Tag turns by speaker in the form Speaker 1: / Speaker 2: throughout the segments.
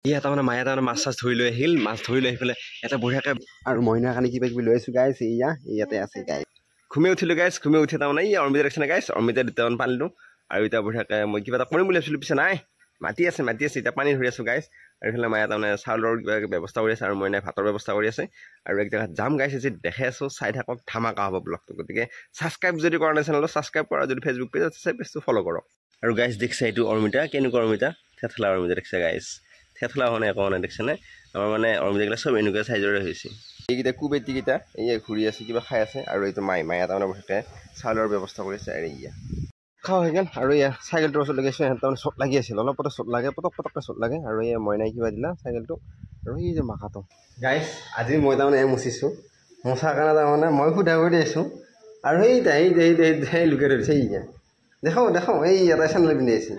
Speaker 1: ইয়াত তাৰমানে মায়ে তাৰমানে মাছ চাছ ধৰি লৈ আহিল মাছ ধৰি লৈ আহি পেলাই এটা বঢ়িয়াকৈ আৰু মইনাৰ কাৰণে কিবা কিবি লৈ আছোঁ গাইছ ইয়াতে আছে গাইছ ঘুমে উঠিলোঁ গাইছ ঘুমে উঠি তাৰমানে অৰ্মিতা দেখিছে গাইছ অৰ্মিতা দুটামান পালিলোঁ আৰু এতিয়া বঢ়িয়াকৈ মই কিবা এটা কৰিম বুলি ভাবিছিলোঁ পিছে নাই মাতি আছে এতিয়া পানী ধৰি আছোঁ গাইছ আৰু এইফালে মায়ে তাৰমানে চাউলৰ কিবা ব্যৱস্থা কৰি আছে আৰু মইনাই ভাতৰ ব্যৱস্থা কৰি আছে আৰু এক জেগাত যাম গাইছ যে দেখাই আছোঁ চাই থাকক ধামাকা হ'ব ব্লগটো গতিকে ছাবস্ক্ৰাইব যদি কৰা নাই চেনেলটো ছাবস্ক্ৰাইব কৰা যদি ফেচবুক পেজ আছে পেজটো ফ'ল' কৰক আৰু গাইছ দেখিছে এইটো অৰ্মিতা কেনেকুৱা অৰ্মিতা থেথলা অৰ্মিতা দেখিছে গাইছ থেথলা হোৱা নাই একো নাই দেখিছেনে আমাৰ মানে অৰ্মিতাগিলা চব এনেকুৱা চাইজৰে হৈছে এইকেইটা কুবেটিকেইটা এয়া ঘূৰি আছে কিবা খাই আছে আৰু এইটো মায়ে তাৰমানে বঢ়িয়াকৈ চাউলৰ ব্যৱস্থা কৰি আছে আৰু খাওঁ হৈ গ'ল আৰু এয়া চাইকেলটোৰ ওচৰত লগাইছোঁ সিহঁত তাৰমানে চট লাগি আছিল অলপতে চট লাগে পটককৈ চট লাগে আৰু এয়া মইনাই কিবা দিলা চাইকেলটো আৰু এই যে মাকাটো গাইছ আজি মই তাৰমানে মুচিছোঁ মোচাৰ কাৰণে তাৰমানে মই সুধা কৰি আছোঁ আৰু সেই লুকাই ধৰিছে এই দেখাওঁ এই এটা চেনেল পিন্ধি আহিছে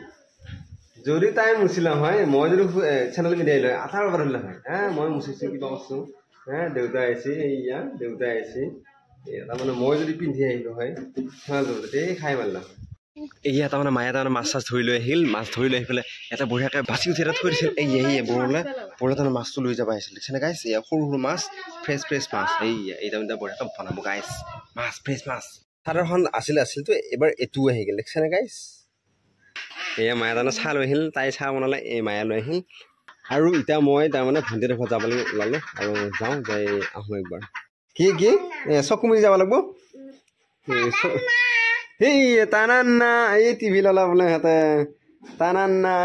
Speaker 1: যদি তাই মুচিলা হয় মই যদি চেনেল পিন্ধি আহিলোঁ হয় আঠাৰ পৰা ধৰিলে হয় মই মুচিছোঁ কিবা কৰিছোঁ দেউতা আহিছে দেউতা আহিছে তাৰমানে মই যদি পিন্ধি আহিলোঁ হয় চেনেলটো এই খাই মাৰিলা হয় এয়া তাৰমানে মায়ে তাৰমানে মাছ চাছ ধৰি লৈ আহিল মাছ ধৰি লৈ আহি পেলাই এটা বঢ়িয়াকৈ বাচি উঠি এটা থৈ দিছিল বৰলৈ তাৰমানে মাছটো লৈ যাব আহিছিল দেখিছেনে গাইছ সৰু মাছ ফ্ৰেছ মাছ এই তাৰমানে বঢ়িয়াকৈ বনাব গাইছ মাছ ফ্ৰেছ মাছ চাদৰখন আছিলতো এবাৰ এইটোও আহি গ'ল দেখিছেনে গাইছ এয়া মায়ে তাৰমানে চাহ লৈ আহিল তাই চাহ বনালে এই মায়ে লৈ আহিল আৰু এতিয়া মই তাৰমানে ভণ্টিৰ ঘৰত যাবলৈ ওলালোঁ আৰু যাওঁ যাই আহোঁ একবাৰ কি চকু মুদি যাব লাগিব এই টানান্না এই টিভি ল'লা বোলে সিহঁতে টানান্না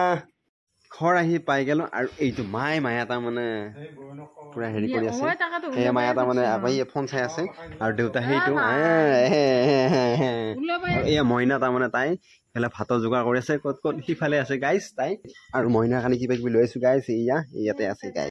Speaker 1: ঘৰ আহি পাই গ'লোঁ আৰু এইটো মায়ে তাৰমানে পূৰা হেৰি কৰি আছে সেয়া মায়ে তাৰমানে আকৌ ফোন চাই আছে আৰু দেউতা সেইটো এয়া মইনা তাৰমানে তাই এইফালে ভাতৰ যোগাৰ কৰি আছে ক'ত সিফালে আছে গাইছ তাই আৰু মইনাৰ কাৰণে কিবা কিবি লৈ আছোঁ গাইছ ইয়াতে আছে গাইছ